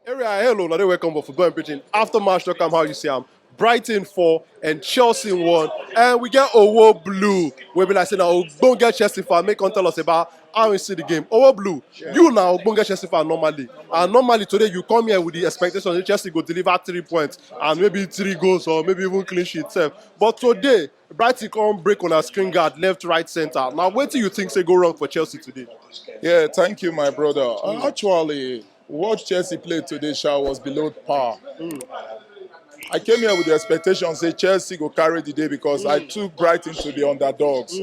Area hello, now they welcome for football and pitching. After match, come how you see them. Brighton 4 and Chelsea 1. And we get Owo Blue. We be like saying now don't get Chelsea fan. Make on tell us about how we see the game. Owo Blue, you now don't get Chelsea fan normally. And normally today you come here with the expectation that Chelsea go deliver 3 points and maybe 3 goals or maybe even clean sheet itself. But today, Brighton come break on a screen guard, left, right, center. Now what do you think say go wrong for Chelsea today? Yeah, thank you, my brother. Actually, what Chelsea played today, Sha, was below par. I came here with the expectation, say Chelsea go carry the day because I took Brighton to the underdogs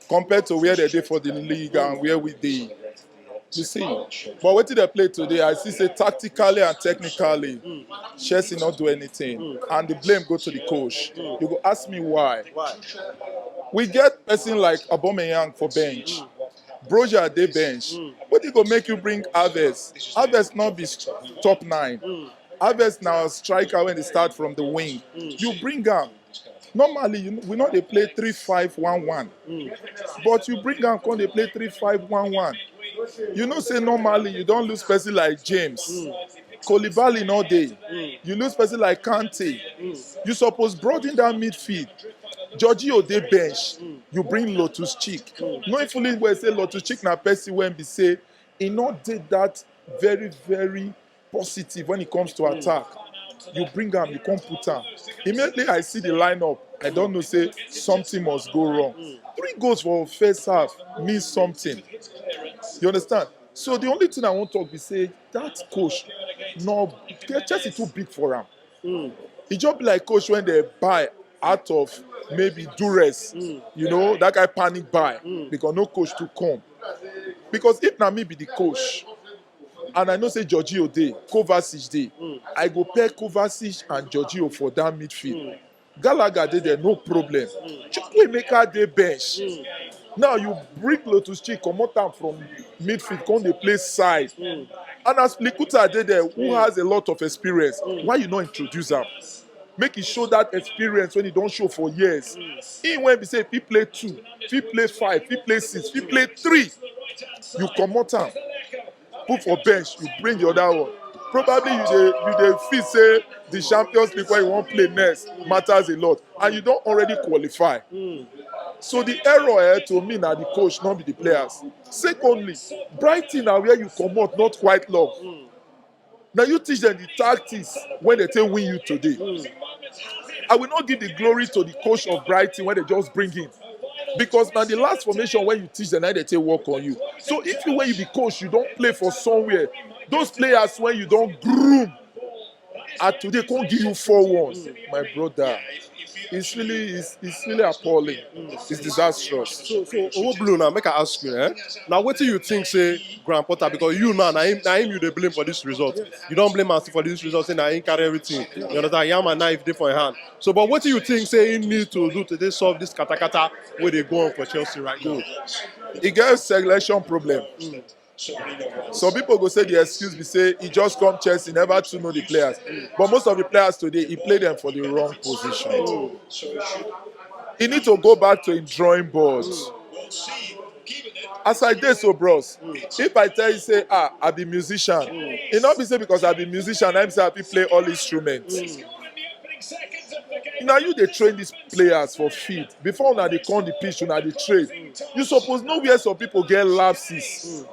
compared to where they did for the league and where we did. You see, but what did they play today? I see say tactically and technically, Chelsea not do anything, and the blame go to the coach. You go ask me why. We get person like Aubameyang for bench. Broja dey bench. What go make you bring Alves? Alves not be top nine. Alves now striker when they start from the wing. You bring am. Normally, we know they play 3-5-1-1. But you bring am come they play 3-5-1-1. You know say normally you don't lose person like James. Koulibaly no dey. You lose person like Kante. You suppose broaden that midfield. Giorgio dey bench, you bring Lotus Cheek. Knowing fully well say Lotus Cheek na person when be say he not did that very, very positive when it comes to attack. You bring am, you can't put am. Immediately I see the lineup, I don't know say something must go wrong. 3 goals for first half means something. You understand? So the only thing I want to talk is say that coach, no, Chelsea too big for him. It just be like coach when they buy out of maybe duress, you know, that guy panic buy because no coach to come. Because if na me be the coach, and I know say Giorgio dey, Kovacic dey, I go pair Kovacic and Giorgio for that midfield. Gallagher dey there, no problem. Chukwuemeka dey bench. Now you bring Lotus Cheek, comot am from midfield, come dey play side. And as Likuta dey there, who has a lot of experience, why you not introduce am? Make it show that experience when he don't show for years. He when we say if he play 2, if he play 5, if he play 6, if he play 3, you comot am. Put for bench, you bring the other one. Probably you dey feel say the Champions League where you won't play next matters a lot, and you don't already qualify. So the error to me now the coach, not be the players. Secondly, Brighton now where you comot not quite love. Now you teach them the tactics when they tell win you today. I will not give the glory to the coach of Brighton when they just bring him. Because now the last formation when you teach them, now they take work on you. So if you when you be coach, you don't play for somewhere. Those players when you don't groom, and today can't give you 4-1, my brother. It's really appalling. It's disastrous. So Owo Blue now make I ask you, now what do you think say Graham Potter, because you now na him you dey blame for this result. You don't blame us for this result, say na him carry everything. You understand? Yam and knife dey for your hand. So but what do you think say he need to do to solve this kata where they go on for Chelsea right now? He gets selection problem. Some people go say the excuse be say he just come Chelsea, never to know the players. But most of the players today, he played them for the wrong position. He need to go back to his drawing board. As I did so, bros, if I tell you say, I be musician, it not be say because I be musician, I'm say I be play all instruments. Now you they train these players for feet. Before now they come the pitch, now they train. You suppose know where some people get lapses.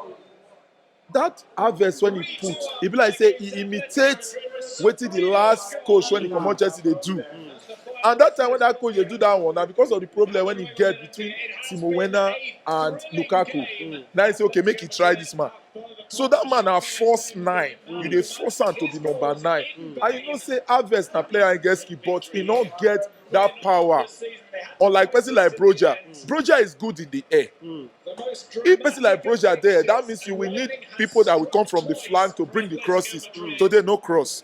That harvest when he put, he be like say he imitates wetin the last coach when he come on Chelsea they do. And that time when that coach they do that one, now because of the problem when he get between Timo Werner and Lukaku, now he say okay make he try this man. So that man na force 9, you dey force am to be number 9. And you know say harvest na player against key, but he not get that power. Unlike person like Broja. Broja is good in the air. If person like Broja there, that means you will need people that will come from the flank to bring the crosses. Today no cross.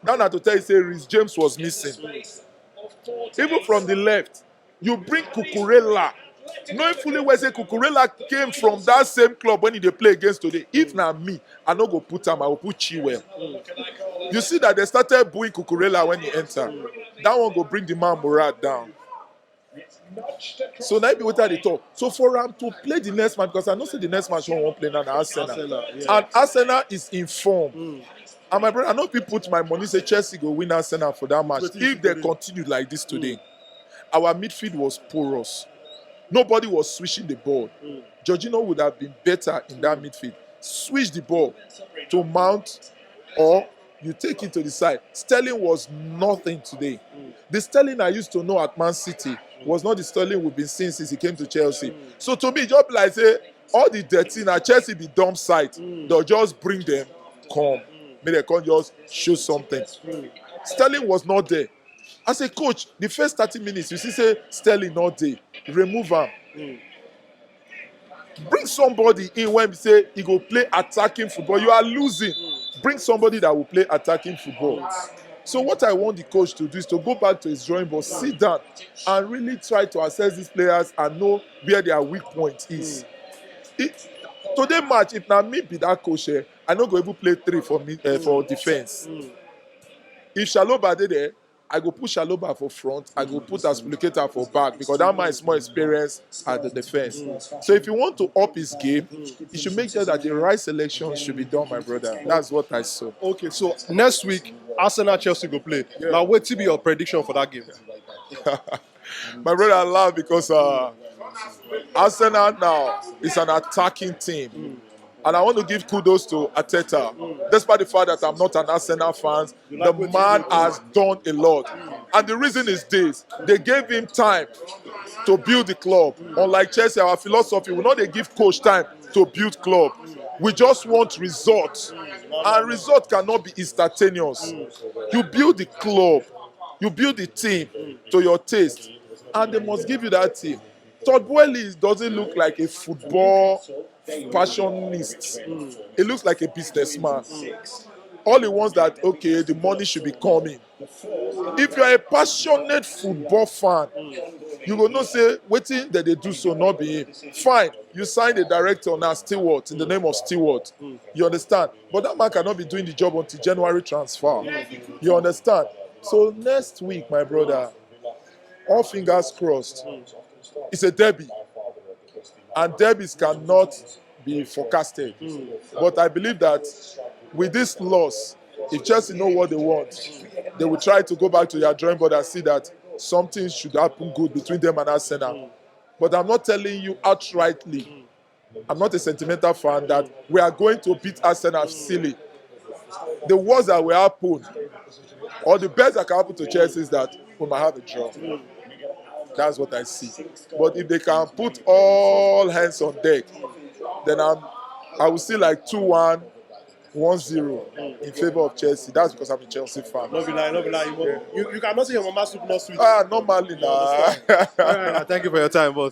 Now na to tell you say Reece James was missing. Even from the left, you bring Cucurella. Knowing fully well say Cucurella came from that same club when he dey play against today. If na me, I no go put him, I will put Chilwell. You see that they started booing Cucurella when he entered. That one go bring the man morale down. So now be what they talk. So for him to play the next match, because I know say the next match won't play now Arsenal. And Arsenal is in form. And my brother, I know people put my money say Chelsea go win Arsenal for that match. If they continue like this today, our midfield was porous. Nobody was switching the ball. Jorginho would have been better in that midfield. Switch the ball to Mount, or you take it to the side. Sterling was nothing today. The Sterling I used to know at Man City was not the Sterling we've been seeing since he came to Chelsea. So to me, just like say all the dirty now Chelsea be dumb site. They'll just bring them, come. Maybe they can't just show something. Sterling was not there. As a coach, the first 30 minutes, you see say Sterling not there. Remove him. Bring somebody in when we say he go play attacking football. You are losing. Bring somebody that will play attacking football. So what I want the coach to do is to go back to his drawing board, sit down, and really try to assess these players and know where their weak point is. Today match, if na me be that coach, I no go even play 3 for me for defense. If Shaloba dey there, I go put Shaloba for front. I go put Aspilicueta for back because that man is more experienced at the defense. So if you want to up his game, you should make sure that the right selection should be done, my brother. That's what I saw. Okay, so next week, Arsenal Chelsea go play. Now, what will be your prediction for that game? My brother, I laugh because Arsenal now is an attacking team. And I want to give kudos to Arteta. Despite the fact that I'm not an Arsenal fan, the man has done a lot. And the reason is this. They gave him time to build the club. Unlike Chelsea, our philosophy, we not they give coach time to build club. We just want results. And results cannot be instantaneous. You build the club. You build the team to your taste. And they must give you that team. Todd Boehly doesn't look like a football passionist. He looks like a businessman. All he wants that, okay, the money should be coming. If you are a passionate football fan, you will not say, waiting that they do so, not be him. Fine, you sign the director now, Stewart, in the name of Stewart. You understand? But that man cannot be doing the job until January transfer. You understand? So next week, my brother, all fingers crossed, it's a derby. And derbies cannot be forecasted. But I believe that with this loss, if Chelsea know what they want, they will try to go back to their drawing board and see that something should happen good between them and Arsenal. But I'm not telling you outrightly, I'm not a sentimental fan, that we are going to beat Arsenal silly. The worst that will happen, or the best that can happen to Chelsea, is that we might have a draw. That's what I see. But if they can put all hands on deck, then I will see like 2-1, 1-0 in favor of Chelsea. That's because I'm a Chelsea fan. No be lie. You cannot say your mama soup not sweet. Normally, nah. All right, thank you for your time, boss.